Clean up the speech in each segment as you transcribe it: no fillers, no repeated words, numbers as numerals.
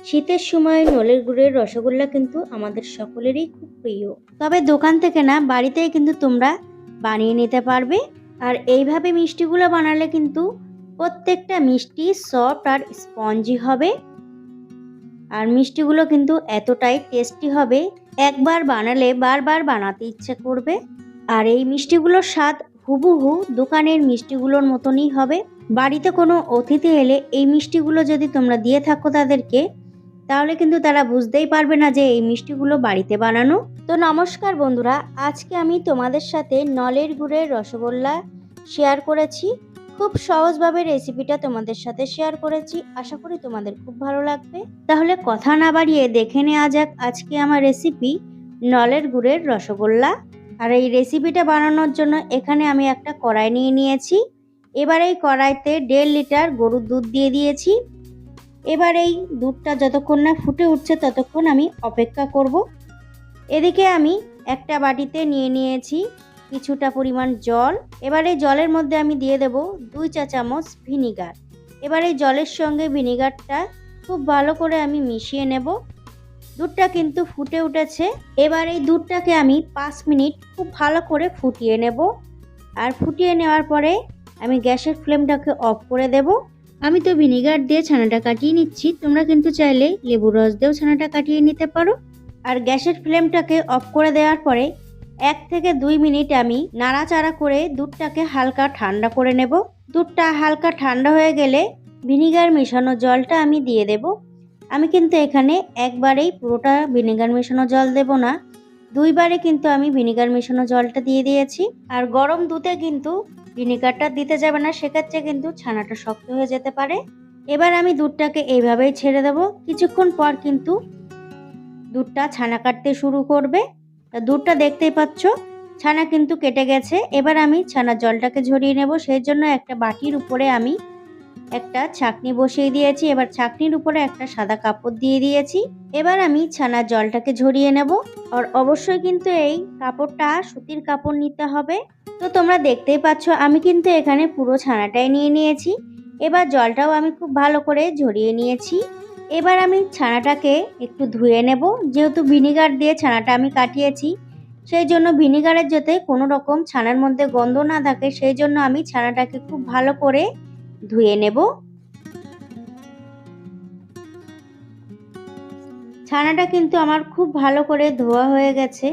শীতের সময় নলের গুড়ের রসগোল্লা কিন্তু আমাদের সকলেরই খুব প্রিয়। তবে দোকান থেকে না, বাড়িতেই কিন্তু তোমরা বানিয়ে নিতে পারবে। আর এইভাবে মিষ্টিগুলো বানালে কিন্তু প্রত্যেকটা মিষ্টি সফট আর স্পঞ্জি হবে। আর মিষ্টিগুলো কিন্তু এতটাই টেস্টি হবে, একবার বানালে বারবার বানাতে ইচ্ছে করবে। আর এই মিষ্টিগুলোর স্বাদ হুবহু দোকানের মিষ্টিগুলোর মতনই হবে। বাড়িতে কোনো অতিথি এলে এই মিষ্টিগুলো যদি তোমরা দিয়ে থাকো তাদেরকে, তাহলে কিন্তু তারা বুঝতেই পারবে না যে এই মিষ্টিগুলো বাড়িতে বানানো। তো নমস্কার বন্ধুরা, আজকে আমি তোমাদের সাথে নলের গুড়ের রসগোল্লা শেয়ার করেছি। খুব সহজভাবে রেসিপিটা তোমাদের সাথে শেয়ার করেছি, আশা করি তোমাদের খুব ভালো লাগবে। তাহলে কথা না বাড়িয়ে দেখে নেওয়া যাক আজকে আমার রেসিপি নলের গুড়ের রসগোল্লা। আর এই রেসিপিটা বানানোর জন্য এখানে আমি একটা কড়াই নিয়ে নিয়েছি। এবার এই কড়াইতে 1.5 লিটার গরুর দুধ দিয়ে দিয়েছি। এবার এই দুধটা যতক্ষণ না ফুটে উঠছে ততক্ষণ আমি অপেক্ষা করব। এদিকে আমি একটা বাটিতে নিয়ে নিয়েছি কিছুটা পরিমাণ জল। এবার এই জলের মধ্যে আমি দিয়ে দেব 2 চা চামচ ভিনিগার। এবার এই জলের সঙ্গে ভিনিগারটা খুব ভালো করে আমি মিশিয়ে নেব। দুধটা কিন্তু ফুটে উঠেছে। এবার এই দুধটাকে আমি 5 মিনিট খুব ভালো করে ফুটিয়ে নেব। আর ফুটিয়ে নেওয়ার পরে আমি গ্যাসের ফ্লেমটাকে অফ করে দেব। আমি তো ভিনিগার দিয়ে ছানাটা কাটিয়ে নিচ্ছি, তোমরা কিন্তু চাইলে লেবুর রস দিয়েও ছানাটা কাটিয়ে নিতে পারো। আর গ্যাসের ফ্লেমটাকে অফ করে দেওয়ার পরে 1 থেকে 2 মিনিট আমি নাড়াচাড়া করে দুধটাকে হালকা ঠান্ডা করে নেব। দুধটা হালকা ঠান্ডা হয়ে গেলে ভিনিগার মেশানো জলটা আমি দিয়ে দেব। আমি কিন্তু এখানে একবারেই পুরোটা ভিনিগার মেশানো জল দেব না, 2 বারে কিন্তু আমি ভিনিগার মেশানো জলটা দিয়ে দিয়েছি। আর গরম দুধে কিন্তু ভিনিগারটা দিতে যাবে না, সেক্ষেত্রে কিন্তু ছানাটা শক্ত হয়ে যেতে পারে। এবার আমি দুধটাকে এইভাবেই ছেড়ে দেব। কিছুক্ষণ পর কিন্তু দুধটা ছানা কাটতে শুরু করবে। দুধটা দেখতেই পাচ্ছ ছানা কিন্তু কেটে গেছে। এবার আমি ছানার জলটাকে ঝরিয়ে নেব, সেই জন্য একটা বাটির উপরে আমি একটা ছাঁকনি বসিয়ে দিয়েছি। এবার ছাঁকনির উপরে একটা সাদা কাপড় দিয়ে দিয়েছি। এবার আমি ছানার জলটাকে ঝরিয়ে নেব। আর অবশ্যই কিন্তু এই কাপড়টা সুতির কাপড় নিতে হবে। তো তোমরা দেখতেই পাচ্ছ আমি কিন্তু এখানে পুরো ছানাটাই নিয়ে নিয়েছি। এবার জলটাও আমি খুব ভালো করে ঝরিয়ে নিয়েছি। এবার আমি ছানাটাকে একটু ধুয়ে নেব। যেহেতু ভিনিগার দিয়ে ছানাটা আমি কাটিয়েছি, সেই জন্য ভিনিগারের যাতে কোনো রকম ছানার মধ্যে গন্ধ না থাকে, সেই জন্য আমি ছানাটাকে খুব ভালো করে ধুয়ে নেব। ছানাটা কিন্তু আমার খুব ভালো করে ধোয়া হয়ে গেছে।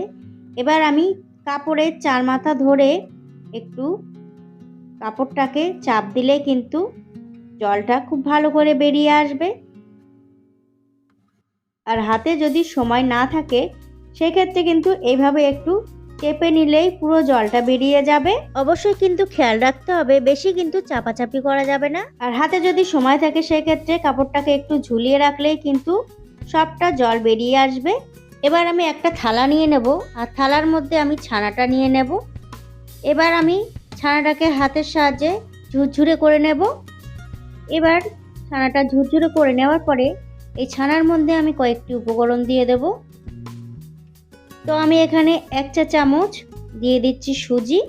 এবার আমি কাপড়ের 4 মাথা ধরে একটু কাপড়টাকে চাপ দিলে কিন্তু জলটা খুব ভালো করে বেরিয়ে আসবে। আর হাতে যদি সময় না থাকে সেক্ষেত্রে কিন্তু এইভাবে একটু চেপে নিলেই পুরো জলটা বেরিয়ে যাবে। অবশ্যই কিন্তু খেয়াল রাখতে হবে, বেশি কিন্তু চাপাচাপি করা যাবে না। আর হাতে যদি সময় থাকে সেক্ষেত্রে কাপড়টাকে একটু ঝুলিয়ে রাখলেই কিন্তু সবটা জল বেরিয়ে আসবে। এবার আমি একটা থালা নিয়ে নেব, আর থালার মধ্যে আমি ছানাটা নিয়ে নেব। এবার আমি ছানাটাকে হাতের সাহায্যে ঝুরঝুরে করে নেব। এবার ছানাটা ঝুরঝুরে করে নেওয়ার পরে এই ছানার মধ্যে আমি কয়েকটি উপকরণ দিয়ে দেব। তো আমি এখানে 1 চা চামচ দিয়ে দিচ্ছি সুজি,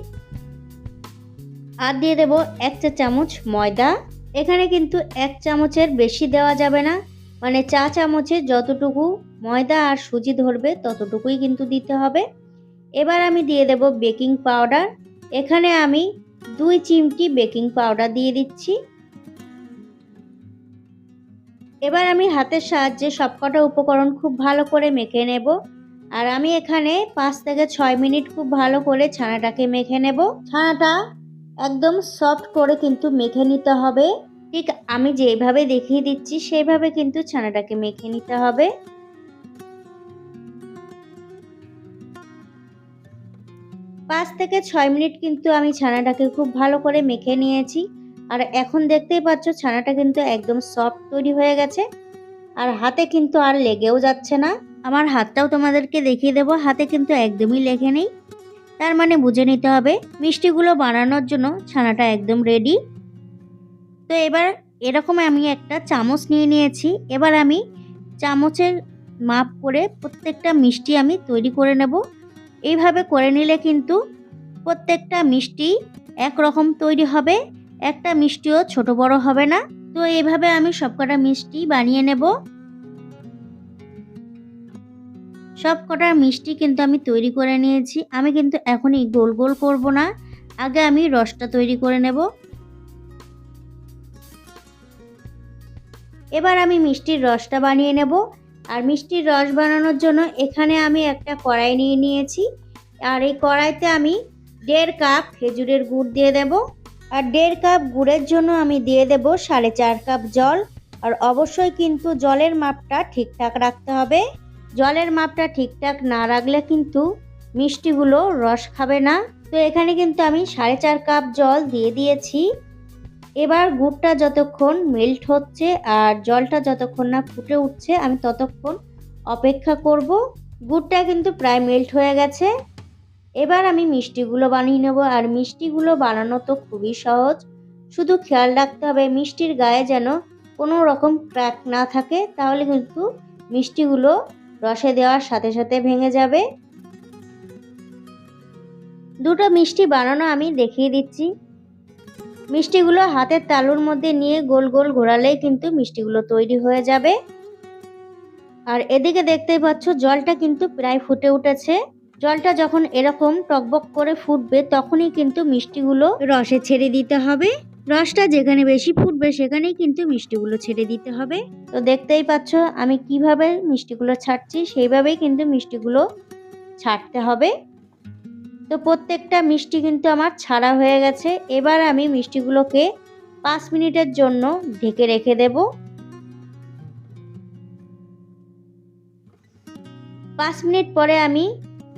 আর দিয়ে দেব 1 চা চামচ ময়দা। এখানে কিন্তু 1 চামচের বেশি দেওয়া যাবে না, মানে চা চামচে যতটুকু ময়দা আর সুজি ধরবে ততটুকুই কিন্তু দিতে হবে। এবার আমি দিয়ে দেব বেকিং পাউডার। এখানে আমি 2 চিমটি বেকিং পাউডার দিয়ে দিচ্ছি। এবার আমি হাতের সাহায্যে সবকটা উপকরণ খুব ভালো করে মেখে নেব। আর আমি এখানে 5 থেকে 6 মিনিট খুব ভালো করে ছানাটাকে মেখে নেব। ছানাটা একদম সফট করে কিন্তু মেখে নিতে হবে। ঠিক আমি যেভাবে দেখিয়ে দিচ্ছি সেইভাবে কিন্তু ছানাটাকে মেখে নিতে হবে। 5 থেকে 6 মিনিট কিন্তু আমি ছানাটাকে খুব ভালো করে মেখে নিয়েছি। আর এখন দেখতেই পাচ্ছ ছানাটা কিন্তু একদম সফট তৈরি হয়ে গেছে। আর হাতে কিন্তু আর লেগেও যাচ্ছে না। আমার হাতটাও তোমাদেরকে দেখিয়ে দেবো, হাতে কিন্তু একদমই লেগে নেই। তার মানে বুঝে নিতে হবে মিষ্টিগুলো বানানোর জন্য ছানাটা একদম রেডি। তো এবার এরকম আমি একটা চামচ নিয়ে নিয়েছি। এবার আমি চামচের মাপ করে প্রত্যেকটা মিষ্টি আমি তৈরি করে নেব। এইভাবে করে নিলে কিন্তু প্রত্যেকটা মিষ্টি একরকম তৈরি হবে, একটা মিষ্টিও ছোট বড় হবে না। তো এইভাবে আমি সবকটা মিষ্টি বানিয়ে নেব। সব কটা মিষ্টি কিন্তু আমি তৈরি করে নিয়েছি। আমি কিন্তু এখনই গোল গোল করব না, আগে আমি রসটা তৈরি করে নেব। এবার আমি মিষ্টির রসটা বানিয়ে নেব। আর মিষ্টির রস বানানোর জন্য এখানে আমি একটা কড়াই নিয়ে নিয়েছি। আর এই কড়াইতে আমি 1.5 কাপ খেজুরের গুড় দিয়ে দেব। আর 1.5 কাপ গুড়ের জন্য আমি দিয়ে দেব 4.5 কাপ জল। আর অবশ্যই কিন্তু জলের মাপটা ঠিকঠাক রাখতে হবে। জলের মাপটা ঠিকঠাক না রাখলে কিন্তু মিষ্টিগুলো রস খাবে না। তো এখানে কিন্তু আমি 4.5 কাপ জল দিয়ে দিয়েছি। এবার গুড়টা যতক্ষণ মেল্ট হচ্ছে আর জলটা যতক্ষণ না ফুটে উঠছে আমি ততক্ষণ অপেক্ষা করব। গুড়টা কিন্তু প্রায় মেল্ট হয়ে গেছে। এবার আমি মিষ্টিগুলো বানিয়ে নেব। আর মিষ্টিগুলো বানানো তো খুবই সহজ, শুধু খেয়াল রাখতে হবে মিষ্টির গায়ে যেন কোনো রকম ক্র্যাক না থাকে, তাহলে কিন্তু মিষ্টিগুলো রসে দেওয়ার সাথে সাথে ভেঙে যাবে। দুটো মিষ্টি বানানো আমি দেখিয়ে দিচ্ছি। মিষ্টিগুলো হাতের তালুর মধ্যে নিয়ে গোল গোল ঘোরালেই কিন্তু মিষ্টিগুলো তৈরি হয়ে যাবে। আর এদিকে দেখতেই পাচ্ছ জলটা কিন্তু প্রায় ফুটে উঠেছে। জলটা যখন এরকম টকবক করে ফুটবে তখনই কিন্তু মিষ্টিগুলো রসে ছেড়ে দিতে হবে। রসটা যেখানে বেশি ফুটবে সেখানেই কিন্তু মিষ্টিগুলো ছেড়ে দিতে হবে। তো দেখতেই পাচ্ছ আমি কিভাবে মিষ্টিগুলো ছাড়ছি, সেইভাবেই কিন্তু মিষ্টিগুলো ছাড়তে হবে। তো প্রত্যেকটা মিষ্টি কিন্তু আমার ছাড়া হয়ে গেছে। এবার আমি মিষ্টিগুলোকে 5 মিনিটের জন্য ঢেকে রেখে দেব। 5 মিনিট পরে আমি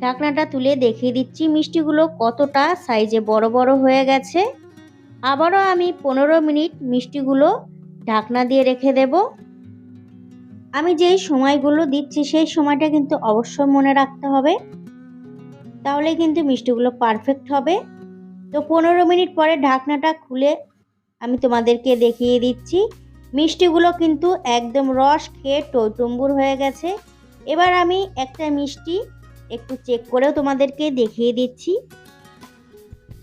ঢাকনাটা তুলে দেখিয়ে দিচ্ছি মিষ্টিগুলো কতটা সাইজে বড় বড় হয়ে গেছে। আবারও আমি 15 মিনিট মিষ্টিগুলো ঢাকনা দিয়ে রেখে দেব। আমি যেই সময়গুলো দিচ্ছি সেই সময়টা কিন্তু অবশ্যই মনে রাখতে হবে, তাহলে কিন্তু মিষ্টিগুলো পারফেক্ট হবে। তো 15 মিনিট পরে ঢাকনাটা খুলে আমি তোমাদেরকে দেখিয়ে দিচ্ছি মিষ্টিগুলো কিন্তু একদম রস খেয়ে টইটুম্বুর হয়ে গেছে। এবার আমি একটা মিষ্টি একটু চেক করেও তোমাদেরকে দেখিয়ে দিচ্ছি।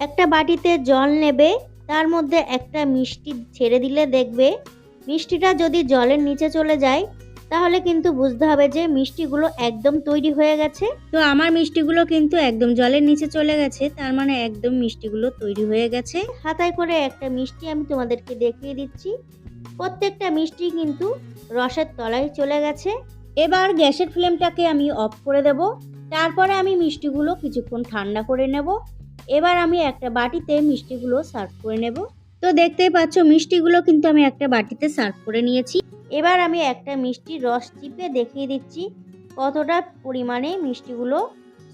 একটা বাটিতে জল নেবে, তার মধ্যে একটা মিষ্টি ছেড়ে দিলে দেখবে মিষ্টিটা যদি জলের নিচে চলে যায় তাহলে কিন্তু বুঝতে হবে যে মিষ্টিগুলো একদম তৈরি হয়ে গেছে। তো আমার মিষ্টিগুলো কিন্তু একদম জলের নিচে চলে গেছে, তার মানে একদম মিষ্টিগুলো তৈরি হয়ে গেছে। হাতায় করে একটা মিষ্টি আমি তোমাদেরকে দেখিয়ে দিচ্ছি। প্রত্যেকটা মিষ্টি কিন্তু রসের তলায় চলে গেছে। এবার গ্যাসের ফ্লেমটাকে আমি অফ করে দেব। তারপরে আমি মিষ্টিগুলো কিছুক্ষণ ঠান্ডা করে নেব। এবার আমি একটা বাটিতে মিষ্টিগুলো সার্ভ করে নেব। তো দেখতেই পাচ্ছ মিষ্টিগুলো কিন্তু আমি একটা বাটিতে সার্ভ করে নিয়েছি। এবার আমি একটা মিষ্টির রস চিপে দেখিয়ে দিচ্ছি কতটা পরিমাণে মিষ্টিগুলো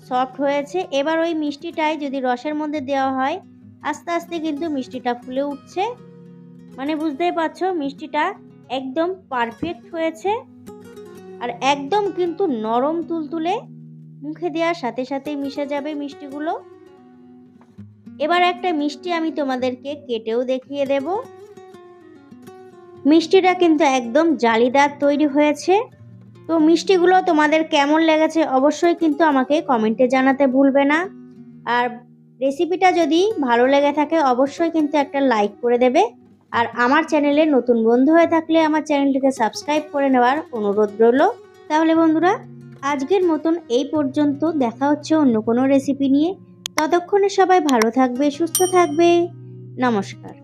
সফট হয়েছে। এবার ওই মিষ্টিটাই যদি রসের মধ্যে দেওয়া হয় আস্তে আস্তে কিন্তু মিষ্টিটা ফুলে উঠছে। মানে বুঝতেই পারছো মিষ্টিটা একদম পারফেক্ট হয়েছে। আর একদম কিন্তু নরম তুলতুলে, মুখে দেওয়ার সাথে সাথেই মিশে যাবে মিষ্টিগুলো। এবার একটা মিষ্টি আমি তোমাদেরকে কেটেও দেখিয়ে দেব। মিষ্টিটা কিন্তু একদম জালিদার তৈরি হয়েছে। তো মিষ্টিগুলো তোমাদের কেমন লেগেছে অবশ্যই কিন্তু আমাকে কমেন্টে জানাতে ভুলবে না। আর রেসিপিটা যদি ভালো লেগে থাকে অবশ্যই কিন্তু একটা লাইক করে দেবে। আর আমার চ্যানেলে নতুন বন্ধু হয়ে থাকলে আমার চ্যানেলটিকে সাবস্ক্রাইব করে নেওয়ার অনুরোধ রইল। তাহলে বন্ধুরা আজকের মতন এই পর্যন্ত, দেখা হচ্ছে অন্য কোনো রেসিপি নিয়ে। ততক্ষণে সবাই ভালো থাকবে, সুস্থ থাকবে। নমস্কার।